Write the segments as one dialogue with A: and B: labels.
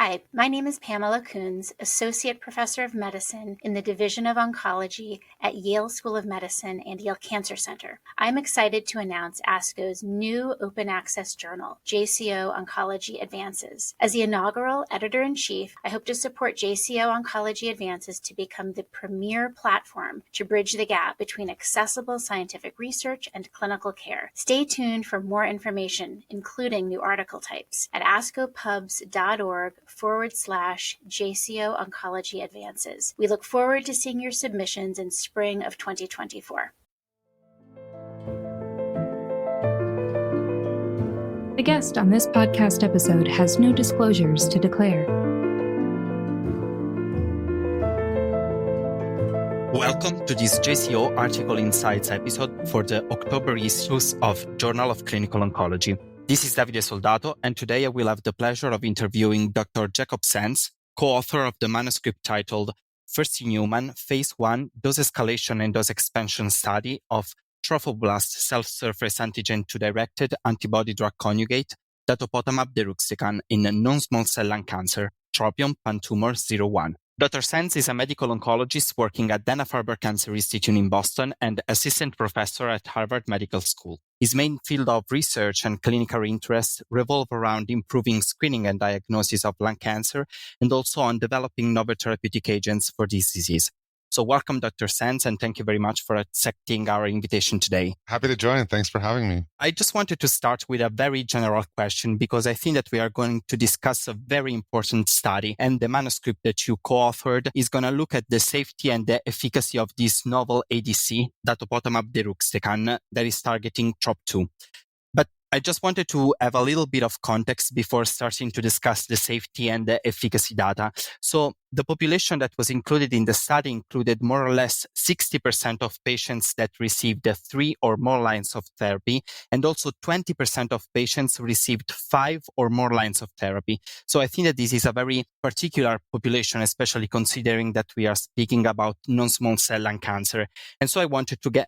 A: Hi, my name is Pamela Coons, Associate Professor of Medicine in the Division of Oncology at Yale School of Medicine and Yale Cancer Center. I'm excited to announce ASCO's new open access journal, JCO Oncology Advances. As the inaugural editor-in-chief, I hope to support JCO Oncology Advances to become the premier platform to bridge the gap between accessible scientific research and clinical care. Stay tuned for more information, including new article types, at ascopubs.org/JCO Oncology Advances. We look forward to seeing your submissions in spring of 2024.
B: The guest on this podcast episode has no disclosures to declare.
C: Welcome to this JCO Article Insights episode for the October issues of Journal of Clinical Oncology. This is Davide Soldato, and today I will have the pleasure of interviewing Dr. Jacob Sands, co-author of the manuscript titled First in Human Phase 1 Dose-Escalation and Dose-Expansion Study of Trophoblast Self-Surface Antigen 2-Directed Antibody-Drug Conjugate, Datopotamab Deruxtecan in non-small cell lung cancer, tropion pan-tumor 01. Dr. Sands is a medical oncologist working at Dana-Farber Cancer Institute in Boston and assistant professor at Harvard Medical School. His main field of research and clinical interests revolve around improving screening and diagnosis of lung cancer and also on developing novel therapeutic agents for this disease. So welcome, Dr. Sands, and thank you very much for accepting our invitation today.
D: Happy to join. Thanks for having me.
C: I just wanted to start with a very general question because I think that we are going to discuss a very important study, and the manuscript that you co-authored is going to look at the safety and the efficacy of this novel ADC, Datopotamab Deruxtecan, that is targeting TROP-2. But I just wanted to have a little bit of context before starting to discuss the safety and the efficacy data. So the population that was included in the study included more or less 60% of patients that received 3 or more lines of therapy, and also 20% of patients received 5 or more lines of therapy. So I think that this is a very particular population, especially considering that we are speaking about non-small cell lung cancer. And so I wanted to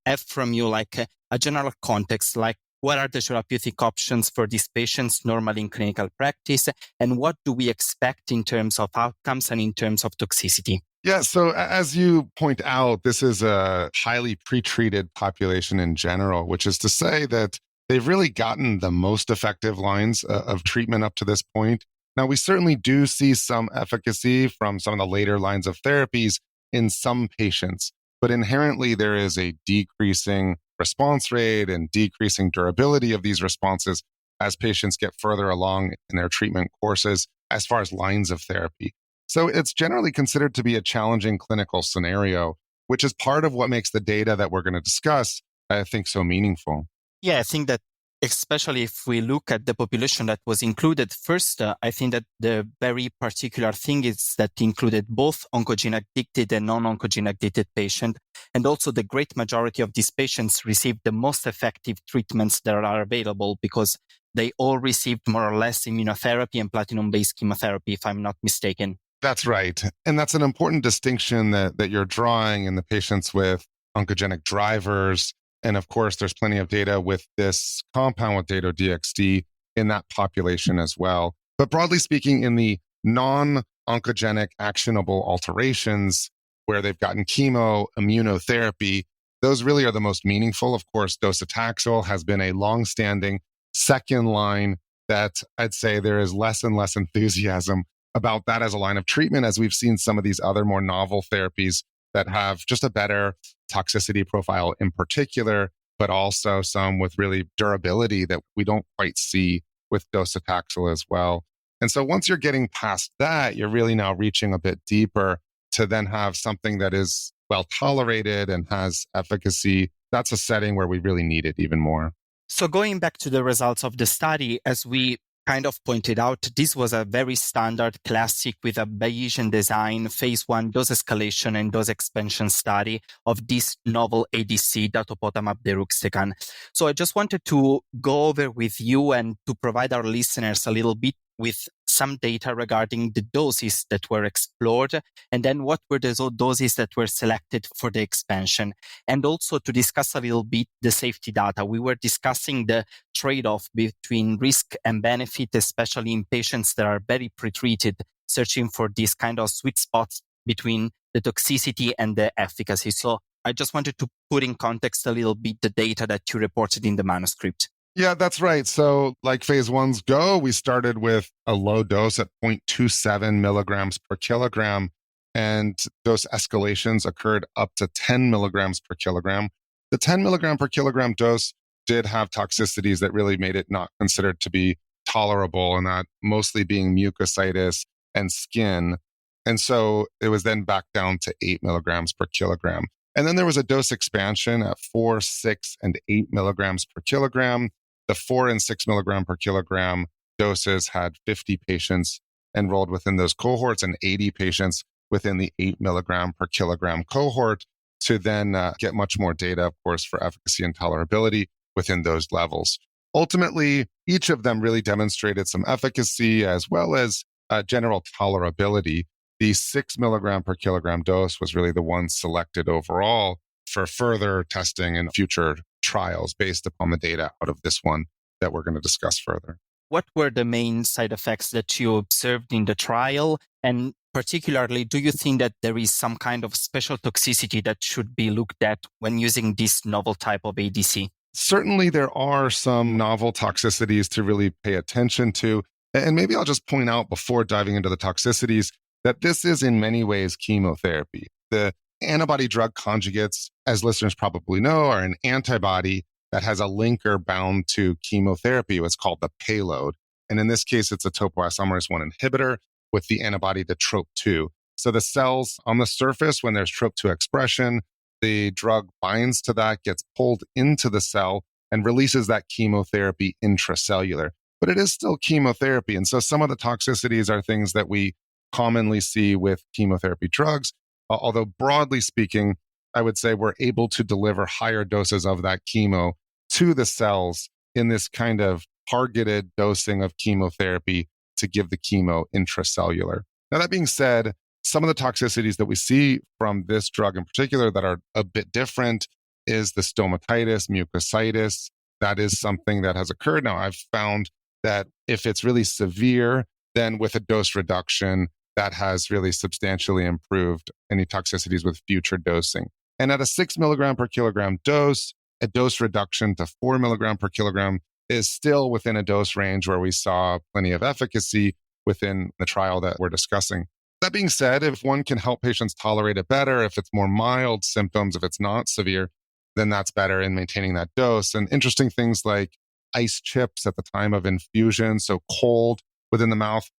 C: have from you like a general context, like what are the therapeutic options for these patients normally in clinical practice, and what do we expect in terms of outcomes and in terms of toxicity?
D: Yeah, so as you point out, this is a highly pretreated population in general, which is to say that they've really gotten the most effective lines of treatment up to this point. Now, we certainly do see some efficacy from some of the later lines of therapies in some patients, but inherently there is a decreasing response rate and decreasing durability of these responses as patients get further along in their treatment courses as far as lines of therapy. So it's generally considered to be a challenging clinical scenario, which is part of what makes the data that we're going to discuss, I think, so meaningful.
C: Yeah, I think that especially if we look at the population that was included first, I think that the very particular thing is that included both oncogene addicted and non-oncogene addicted patients. And also the great majority of these patients received the most effective treatments that are available because they all received more or less immunotherapy and platinum-based chemotherapy, if I'm not mistaken.
D: That's right. And that's an important distinction that you're drawing in the patients with oncogenic drivers. And of course, there's plenty of data with this compound with Dato-DXd in that population as well. But broadly speaking, in the non-oncogenic actionable alterations where they've gotten chemo, immunotherapy, those really are the most meaningful. Of course, docetaxel has been a long-standing second line that I'd say there is less and less enthusiasm about that as a line of treatment, as we've seen some of these other more novel therapies that have just a better toxicity profile in particular, but also some with really durability that we don't quite see with docetaxel as well. And so once you're getting past that, you're really now reaching a bit deeper to then have something that is well tolerated and has efficacy. That's a setting where we really need it even more.
C: So going back to the results of the study, as we kind of pointed out, this was a very standard classic with a Bayesian design phase 1 dose escalation and dose expansion study of this novel ADC, Datopotamab Deruxtecan. So I just wanted to go over with you and to provide our listeners a little bit with some data regarding the doses that were explored, and then what were the doses that were selected for the expansion, and also to discuss a little bit the safety data. We were discussing the trade-off between risk and benefit, especially in patients that are very pretreated, searching for this kind of sweet spots between the toxicity and the efficacy. So I just wanted to put in context a little bit the data that you reported in the manuscript.
D: Yeah, that's right. So like phase ones go, we started with a low dose at 0.27 milligrams per kilogram, and dose escalations occurred up to 10 milligrams per kilogram. The 10 milligram per kilogram dose did have toxicities that really made it not considered to be tolerable, and that mostly being mucositis and skin. And so it was then back down to 8 milligrams per kilogram. And then there was a dose expansion at 4, 6, and 8 milligrams per kilogram. The 4 and 6 milligram per kilogram doses had 50 patients enrolled within those cohorts and 80 patients within the 8 milligram per kilogram cohort to then get much more data, of course, for efficacy and tolerability within those levels. Ultimately, each of them really demonstrated some efficacy as well as general tolerability. The 6 milligram per kilogram dose was really the one selected overall for further testing in future trials based upon the data out of this one that we're going to discuss further.
C: What were the main side effects that you observed in the trial? And particularly, do you think that there is some kind of special toxicity that should be looked at when using this novel type of ADC?
D: Certainly, there are some novel toxicities to really pay attention to. And maybe I'll just point out before diving into the toxicities that this is in many ways chemotherapy. The antibody-drug conjugates, as listeners probably know, are an antibody that has a linker bound to chemotherapy, what's called the payload. And in this case, it's a topoisomerase 1 inhibitor with the antibody to TROP-2. So the cells on the surface, when there's TROP-2 expression, the drug binds to that, gets pulled into the cell, and releases that chemotherapy intracellular. But it is still chemotherapy. And so some of the toxicities are things that we commonly see with chemotherapy drugs. Although broadly speaking, I would say we're able to deliver higher doses of that chemo to the cells in this kind of targeted dosing of chemotherapy to give the chemo intracellular. Now, that being said, some of the toxicities that we see from this drug in particular that are a bit different is the stomatitis, mucositis. That is something that has occurred. Now, I've found that if it's really severe, then with a dose reduction, that has really substantially improved any toxicities with future dosing. And at a 6 milligram per kilogram dose, a dose reduction to 4 milligram per kilogram is still within a dose range where we saw plenty of efficacy within the trial that we're discussing. That being said, if one can help patients tolerate it better, if it's more mild symptoms, if it's not severe, then that's better in maintaining that dose. And interesting things like ice chips at the time of infusion, so cold within the mouth,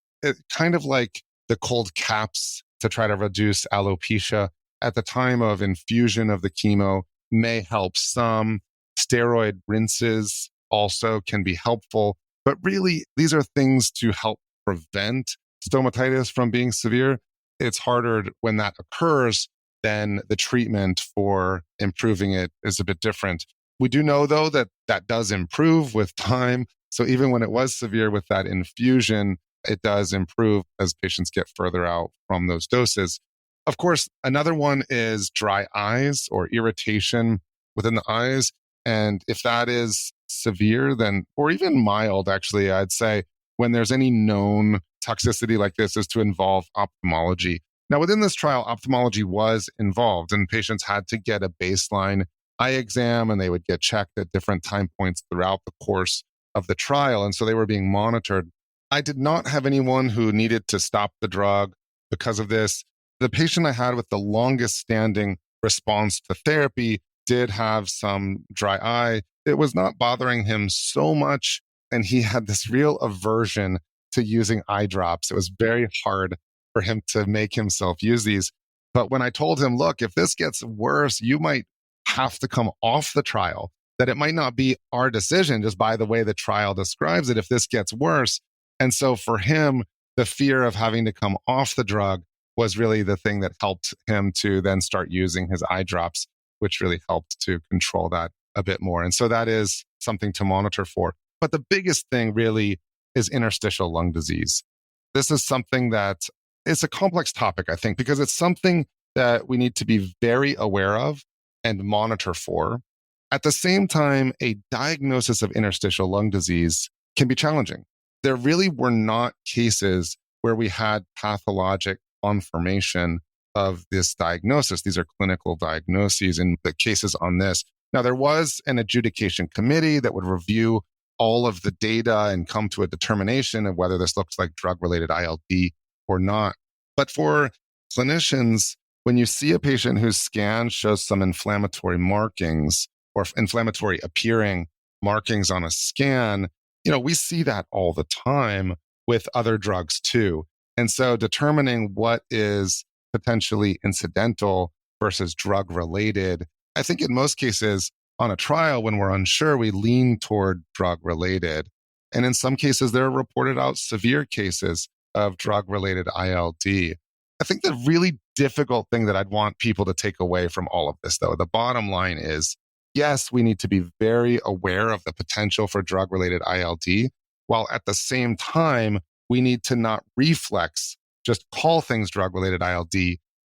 D: kind of like the cold caps to try to reduce alopecia at the time of infusion of the chemo may help some. Steroid rinses also can be helpful, but really these are things to help prevent stomatitis from being severe. It's harder when that occurs, then the treatment for improving it is a bit different. We do know, though, that that does improve with time. So even when it was severe with that infusion, it does improve as patients get further out from those doses. Of course, another one is dry eyes or irritation within the eyes. And if that is severe, then, or even mild, actually, I'd say when there's any known toxicity like this is to involve ophthalmology. Now, within this trial, ophthalmology was involved and patients had to get a baseline eye exam and they would get checked at different time points throughout the course of the trial. And so they were being monitored. I did not have anyone who needed to stop the drug because of this. The patient I had with the longest standing response to therapy did have some dry eye. It was not bothering him so much, and he had this real aversion to using eye drops. It was very hard for him to make himself use these. But when I told him, look, if this gets worse, you might have to come off the trial, that it might not be our decision, just by the way the trial describes it, if this gets worse. And so for him, the fear of having to come off the drug was really the thing that helped him to then start using his eye drops, which really helped to control that a bit more. And so that is something to monitor for. But the biggest thing really is interstitial lung disease. This is something that is a complex topic, I think, because it's something that we need to be very aware of and monitor for. At the same time, a diagnosis of interstitial lung disease can be challenging. There really were not cases where we had pathologic confirmation of this diagnosis. These are clinical diagnoses in the cases on this. Now, there was an adjudication committee that would review all of the data and come to a determination of whether this looks like drug-related ILD or not. But for clinicians, when you see a patient whose scan shows some inflammatory markings or inflammatory appearing markings on a scan, we see that all the time with other drugs too. And so determining what is potentially incidental versus drug-related, I think in most cases on a trial, when we're unsure, we lean toward drug-related. And in some cases, there are reported out severe cases of drug-related ILD. I think the really difficult thing that I'd want people to take away from all of this, though, the bottom line is, yes, we need to be very aware of the potential for drug-related ILD, while at the same time, we need to not reflex, just call things drug-related ILD,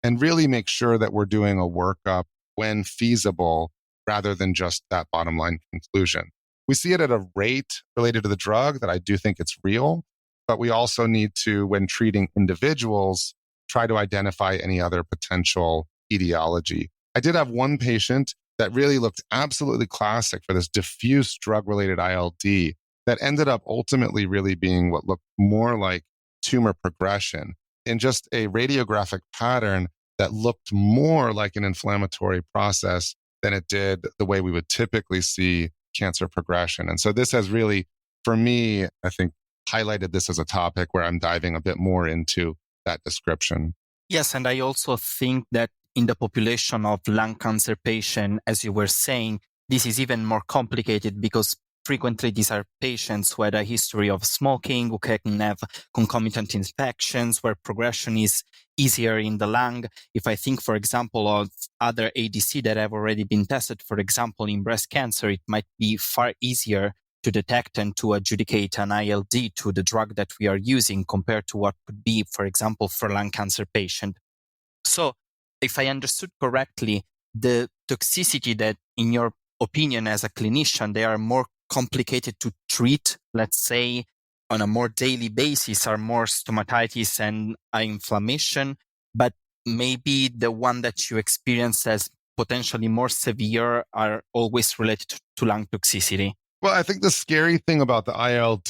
D: and really make sure that we're doing a workup when feasible, rather than just that bottom line conclusion. We see it at a rate related to the drug that I do think it's real, but we also need to, when treating individuals, try to identify any other potential etiology. I did have one patient that really looked absolutely classic for this diffuse drug-related ILD that ended up ultimately really being what looked more like tumor progression in just a radiographic pattern that looked more like an inflammatory process than it did the way we would typically see cancer progression. And so this has really, for me, I think, highlighted this as a topic where I'm diving a bit more into that description.
C: Yes, and I also think that in the population of lung cancer patients, as you were saying, this is even more complicated because frequently these are patients who had a history of smoking, who can have concomitant infections where progression is easier in the lung. If I think, for example, of other ADC that have already been tested, for example, in breast cancer, it might be far easier to detect and to adjudicate an ILD to the drug that we are using compared to what could be, for example, for lung cancer patient. So if I understood correctly, the toxicity that, in your opinion as a clinician, they are more complicated to treat, let's say, on a more daily basis, are more stomatitis and inflammation, but maybe the one that you experience as potentially more severe are always related to lung toxicity.
D: Well, I think the scary thing about the ILD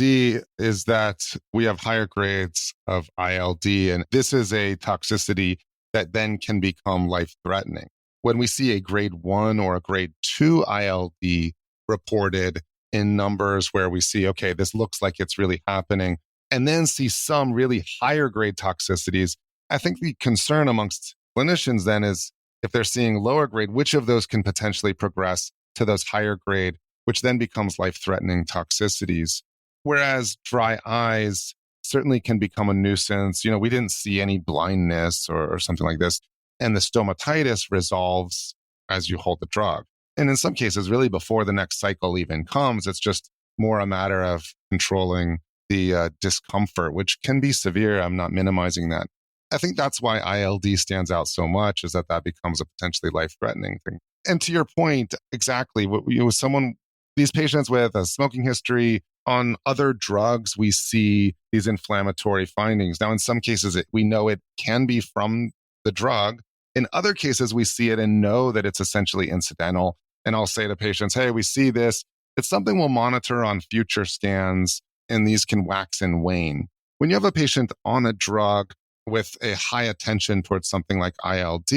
D: is that we have higher grades of ILD, and this is a toxicity that then can become life-threatening. When we see a grade 1 or a grade 2 ILD reported in numbers where we see, okay, this looks like it's really happening, and then see some really higher grade toxicities, I think the concern amongst clinicians then is if they're seeing lower grade, which of those can potentially progress to those higher grade, which then becomes life-threatening toxicities. Whereas dry eyes certainly can become a nuisance. We didn't see any blindness or something like this. And the stomatitis resolves as you hold the drug. And in some cases, really before the next cycle even comes, it's just more a matter of controlling the discomfort, which can be severe. I'm not minimizing that. I think that's why ILD stands out so much, is that becomes a potentially life-threatening thing. And to your point, exactly, these patients with a smoking history, on other drugs, we see these inflammatory findings. Now, in some cases, we know it can be from the drug. In other cases, we see it and know that it's essentially incidental. And I'll say to patients, hey, we see this. It's something we'll monitor on future scans, and these can wax and wane. When you have a patient on a drug with a high attention towards something like ILD,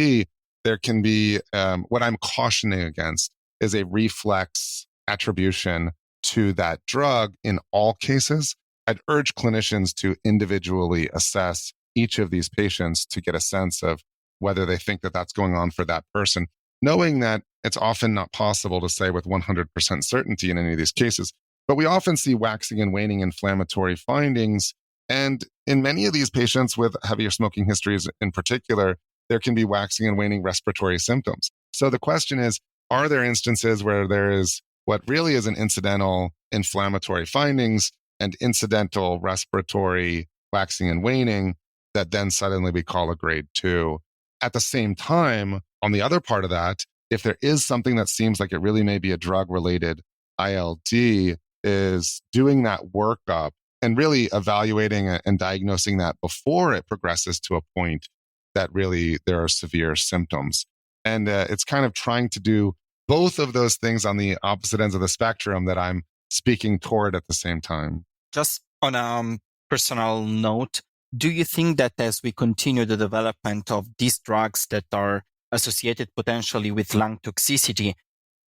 D: there can be what I'm cautioning against is a reflex attribution to that drug in all cases. I'd urge clinicians to individually assess each of these patients to get a sense of whether they think that that's going on for that person, knowing that it's often not possible to say with 100% certainty in any of these cases. But we often see waxing and waning inflammatory findings. And in many of these patients with heavier smoking histories in particular, there can be waxing and waning respiratory symptoms. So the question is, are there instances where there is what really is an incidental inflammatory findings and incidental respiratory waxing and waning that then suddenly we call a grade 2. At the same time, on the other part of that, if there is something that seems like it really may be a drug-related ILD, is doing that workup and really evaluating and diagnosing that before it progresses to a point that really there are severe symptoms. And it's kind of trying to do both of those things on the opposite ends of the spectrum that I'm speaking toward at the same time.
C: Just on a personal note, do you think that as we continue the development of these drugs that are associated potentially with lung toxicity,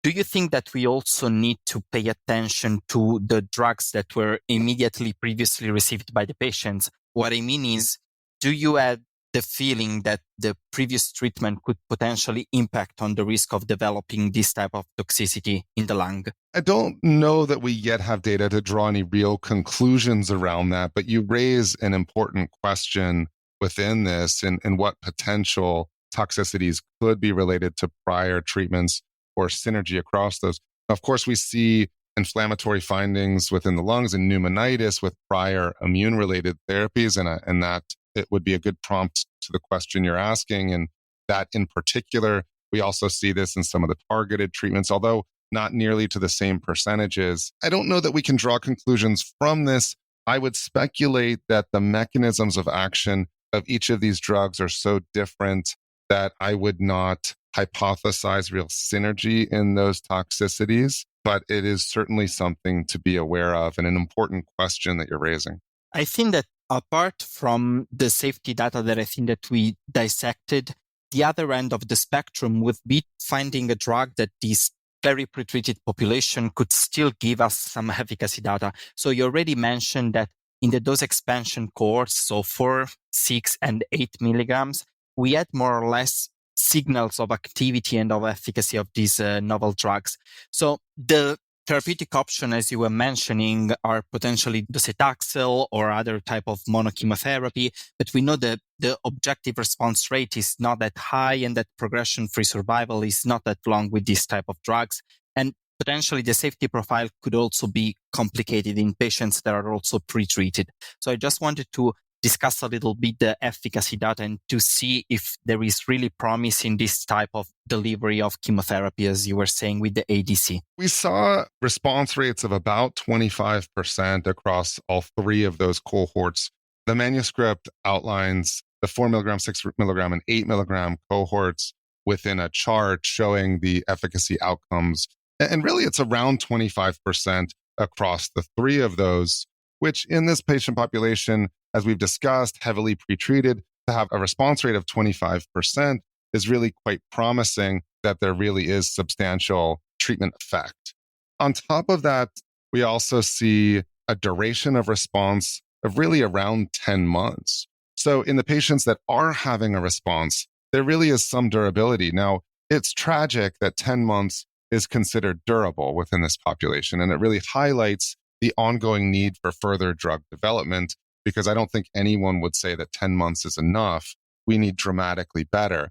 C: do you think that we also need to pay attention to the drugs that were immediately previously received by the patients? What I mean is, do you have the feeling that the previous treatment could potentially impact on the risk of developing this type of toxicity in the lung?
D: I don't know that we yet have data to draw any real conclusions around that, but you raise an important question within this and what potential toxicities could be related to prior treatments or synergy across those. Of course, we see inflammatory findings within the lungs and pneumonitis with prior immune-related therapies, and that it would be a good prompt to the question you're asking. And that in particular, we also see this in some of the targeted treatments, although not nearly to the same percentages. I don't know that we can draw conclusions from this. I would speculate that the mechanisms of action of each of these drugs are so different that I would not hypothesize real synergy in those toxicities, but it is certainly something to be aware of and an important question that you're raising.
C: I think that apart from the safety data that I think that we dissected, the other end of the spectrum would be finding a drug that this very pretreated population could still give us some efficacy data. So you already mentioned that in the dose expansion cohorts, so 4, 6, and 8 milligrams, we had more or less signals of activity and of efficacy of these novel drugs. So the therapeutic option, as you were mentioning, are potentially docetaxel or other type of monochemotherapy, but we know that the objective response rate is not that high and that progression-free survival is not that long with this type of drugs. And potentially the safety profile could also be complicated in patients that are also pre-treated. So I just wanted to discuss a little bit the efficacy data and to see if there is really promise in this type of delivery of chemotherapy, as you were saying with the ADC.
D: We saw response rates of about 25% across all 3 of those cohorts. The manuscript outlines the 4 milligram, 6 milligram, and 8 milligram cohorts within a chart showing the efficacy outcomes. And really, it's around 25% across the 3 of those, which in this patient population, as we've discussed, heavily pretreated, to have a response rate of 25% is really quite promising that there really is substantial treatment effect. On top of that, we also see a duration of response of really around 10 months. So in the patients that are having a response, there really is some durability. Now, it's tragic that 10 months is considered durable within this population, and it really highlights the ongoing need for further drug development, because I don't think anyone would say that 10 months is enough. We need dramatically better.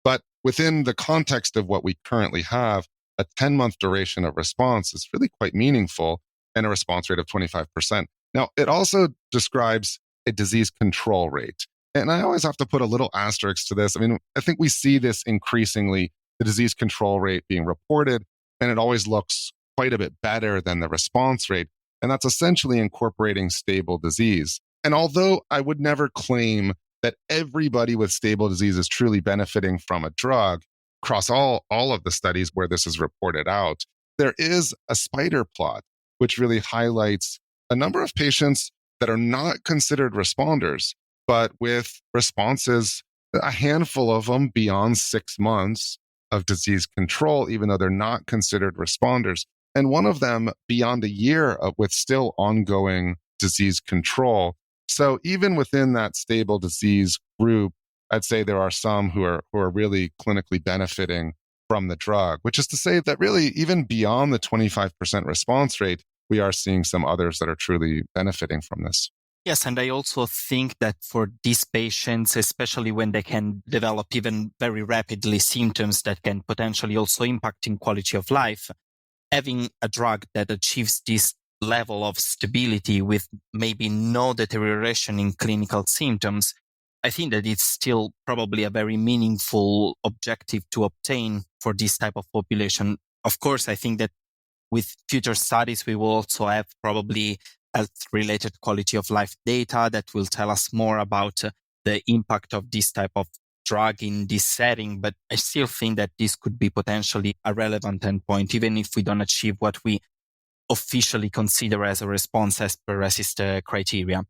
D: But within the context of what we currently have, a 10-month duration of response is really quite meaningful and a response rate of 25%. Now, it also describes a disease control rate. And I always have to put a little asterisk to this. I mean, I think we see this increasingly, the disease control rate being reported, and it always looks quite a bit better than the response rate. And that's essentially incorporating stable disease. And although I would never claim that everybody with stable disease is truly benefiting from a drug across all of the studies where this is reported out, there is a spider plot which really highlights a number of patients that are not considered responders, but with responses, a handful of them beyond 6 months of disease control, even though they're not considered responders. And one of them beyond a year with still ongoing disease control. So even within that stable disease group, I'd say there are some who are really clinically benefiting from the drug, which is to say that really even beyond the 25% response rate, we are seeing some others that are truly benefiting from this.
C: Yes, and I also think that for these patients, especially when they can develop even very rapidly symptoms that can potentially also impact in quality of life, having a drug that achieves this level of stability with maybe no deterioration in clinical symptoms, I think that it's still probably a very meaningful objective to obtain for this type of population. Of course, I think that with future studies, we will also have probably health-related quality of life data that will tell us more about the impact of this type of drug in this setting. But I still think that this could be potentially a relevant endpoint, even if we don't achieve what we officially consider as a response as per RECIST criteria.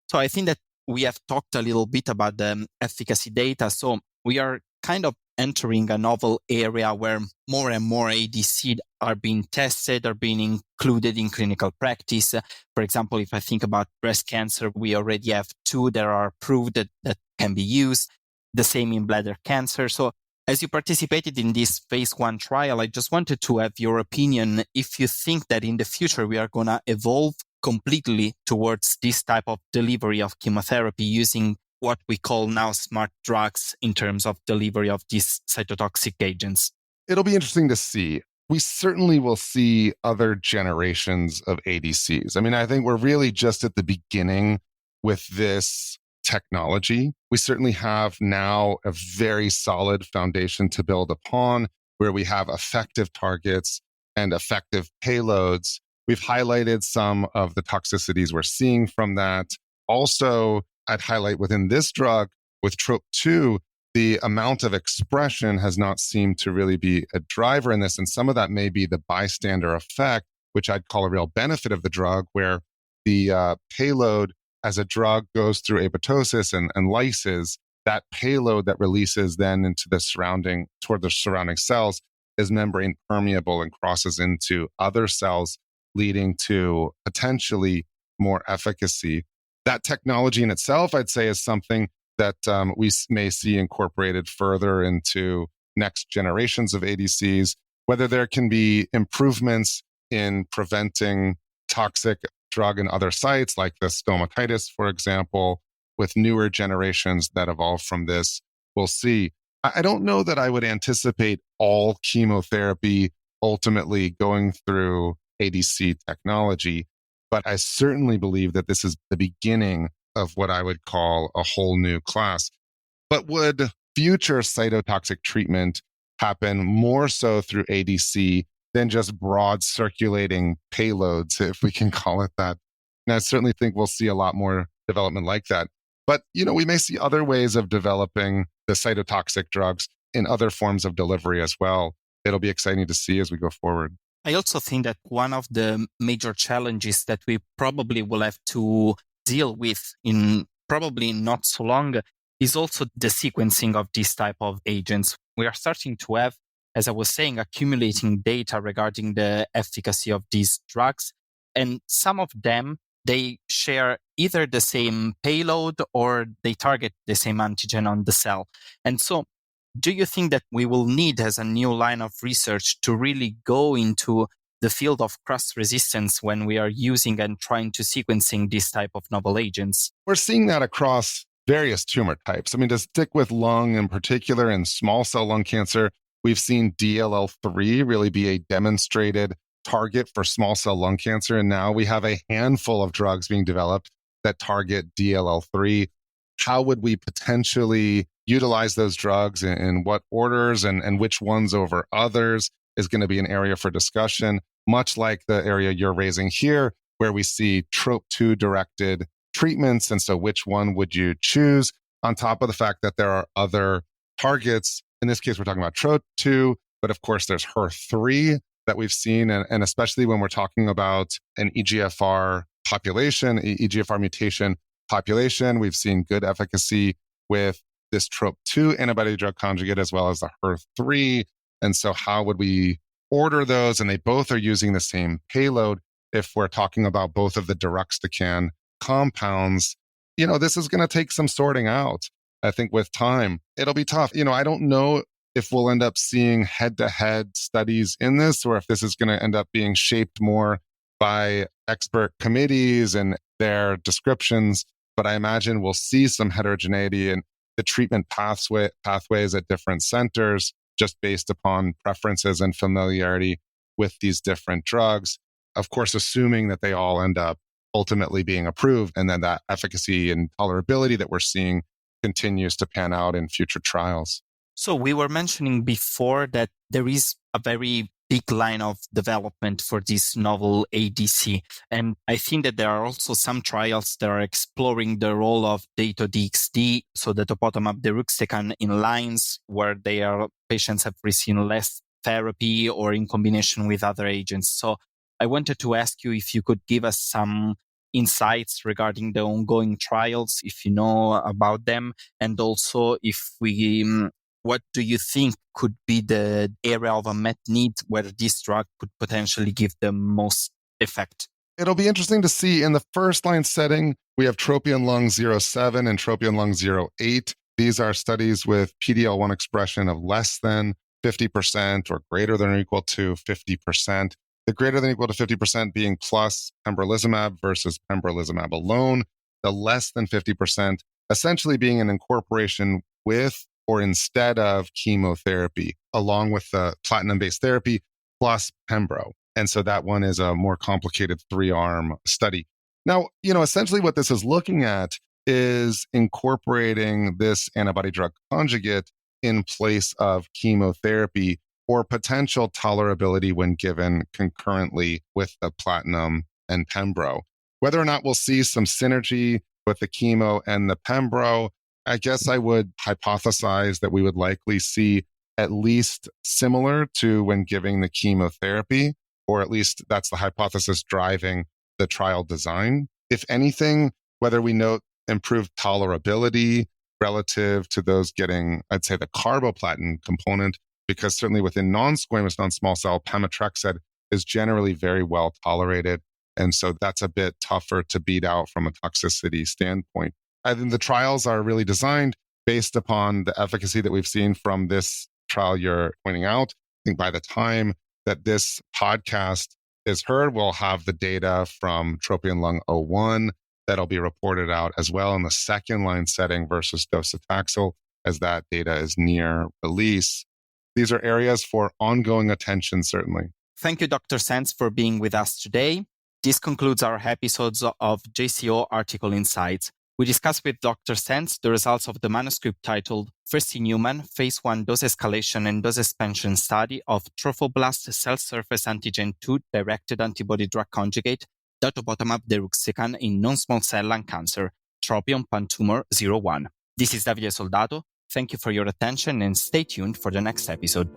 C: So I think that we have talked a little bit about the efficacy data. So we are kind of entering a novel area where more and more ADC are being tested, are being included in clinical practice. For example, if I think about breast cancer, we already have 2 that are approved that can be used. The same in bladder cancer. So as you participated in this phase 1 trial, I just wanted to have your opinion if you think that in the future we are going to evolve completely towards this type of delivery of chemotherapy using what we call now smart drugs in terms of delivery of these cytotoxic agents.
D: It'll be interesting to see. We certainly will see other generations of ADCs. I mean, I think we're really just at the beginning with this technology. We certainly have now a very solid foundation to build upon where we have effective targets and effective payloads. We've highlighted some of the toxicities we're seeing from that. Also, I'd highlight within this drug with TROP-2, the amount of expression has not seemed to really be a driver in this. And some of that may be the bystander effect, which I'd call a real benefit of the drug, where the payload as a drug goes through apoptosis and lyses, that payload that releases then into toward the surrounding cells is membrane permeable and crosses into other cells, leading to potentially more efficacy. That technology in itself, I'd say, is something that we may see incorporated further into next generations of ADCs, whether there can be improvements in preventing toxic drug in other sites, like the stomatitis, for example, with newer generations that evolve from this. We'll see. I don't know that I would anticipate all chemotherapy ultimately going through ADC technology, but I certainly believe that this is the beginning of what I would call a whole new class. But would future cytotoxic treatment happen more so through ADC than just broad circulating payloads, if we can call it that? And I certainly think we'll see a lot more development like that. But, we may see other ways of developing the cytotoxic drugs in other forms of delivery as well. It'll be exciting to see as we go forward.
C: I also think that one of the major challenges that we probably will have to deal with in probably not so long is also the sequencing of this type of agents. We are starting to have, as I was saying, accumulating data regarding the efficacy of these drugs. And some of them, they share either the same payload or they target the same antigen on the cell. And so do you think that we will need, as a new line of research, to really go into the field of cross-resistance when we are using and trying to sequencing this type of novel agents?
D: We're seeing that across various tumor types. I mean, to stick with lung in particular and small cell lung cancer, we've seen DLL3 really be a demonstrated target for small cell lung cancer. And now we have a handful of drugs being developed that target DLL3. How would we potentially utilize those drugs in what orders and which ones over others is going to be an area for discussion, much like the area you're raising here, where we see TROP-2 directed treatments. And so which one would you choose, on top of the fact that there are other targets? In this case, we're talking about TROP-2, but of course there's HER3 that we've seen. And especially when we're talking about an EGFR population, EGFR mutation population, we've seen good efficacy with this TROP-2 antibody-drug conjugate as well as the HER3. And so how would we order those? And they both are using the same payload. If we're talking about both of the Deruxtecan compounds, this is going to take some sorting out. I think with time, it'll be tough. I don't know if we'll end up seeing head-to-head studies in this, or if this is going to end up being shaped more by expert committees and their descriptions. But I imagine we'll see some heterogeneity in the treatment pathways at different centers, just based upon preferences and familiarity with these different drugs. of course, assuming that they all end up ultimately being approved, and then that efficacy and tolerability that we're seeing continues to pan out in future trials.
C: So we were mentioning before that there is a very big line of development for this novel ADC. And I think that there are also some trials that are exploring the role of Dato-DXd, so Datopotamab Deruxtecan, in lines where patients have received less therapy or in combination with other agents. So I wanted to ask you if you could give us some insights regarding the ongoing trials, if you know about them, and also what do you think could be the area of unmet need where this drug could potentially give the most effect?
D: It'll be interesting to see in the first line setting, we have TROPION-Lung07 and TROPION-Lung08. These are studies with PD-L1 expression of less than 50% or greater than or equal to 50%. The greater than or equal to 50% being plus pembrolizumab versus pembrolizumab alone. The less than 50% essentially being an incorporation with or instead of chemotherapy, along with the platinum-based therapy plus pembro. And so that one is a more complicated 3-arm study. Now, essentially what this is looking at is incorporating this antibody-drug conjugate in place of chemotherapy for potential tolerability when given concurrently with the platinum and pembro. Whether or not we'll see some synergy with the chemo and the pembro, I guess I would hypothesize that we would likely see at least similar to when giving the chemotherapy, or at least that's the hypothesis driving the trial design. If anything, whether we note improved tolerability relative to those getting, I'd say, the carboplatin component, because certainly within non-squamous non-small cell, pemetrexed is generally very well tolerated. And so that's a bit tougher to beat out from a toxicity standpoint. I think the trials are really designed based upon the efficacy that we've seen from this trial you're pointing out. I think by the time that this podcast is heard, we'll have the data from TROPION-Lung01 that'll be reported out as well in the second line setting versus docetaxel as that data is near release. These are areas for ongoing attention, certainly.
C: Thank you, Dr. Sands, for being with us today. This concludes our episodes of JCO Article Insights. We discussed with Dr. Sands the results of the manuscript titled First in Human Phase 1 Dose-Escalation and Dose-Expansion Study of Trophoblast Cell Surface Antigen 2 Directed Antibody-Drug Conjugate Datopotamab Deruxtecan in non-small cell lung cancer, TROPION-PanTumor01. This is Davide Soldato. Thank you for your attention and stay tuned for the next episode.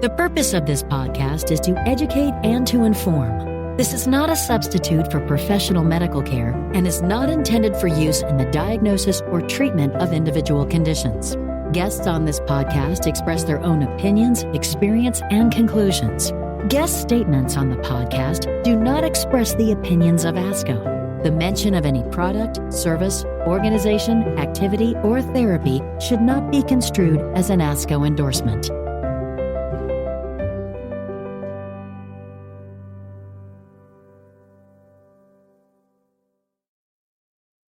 E: The purpose of this podcast is to educate and to inform. This is not a substitute for professional medical care and is not intended for use in the diagnosis or treatment of individual conditions. Guests on this podcast express their own opinions, experience, and conclusions. Guest statements on the podcast do not express the opinions of ASCO. The mention of any product, service, organization, activity, or therapy should not be construed as an ASCO endorsement.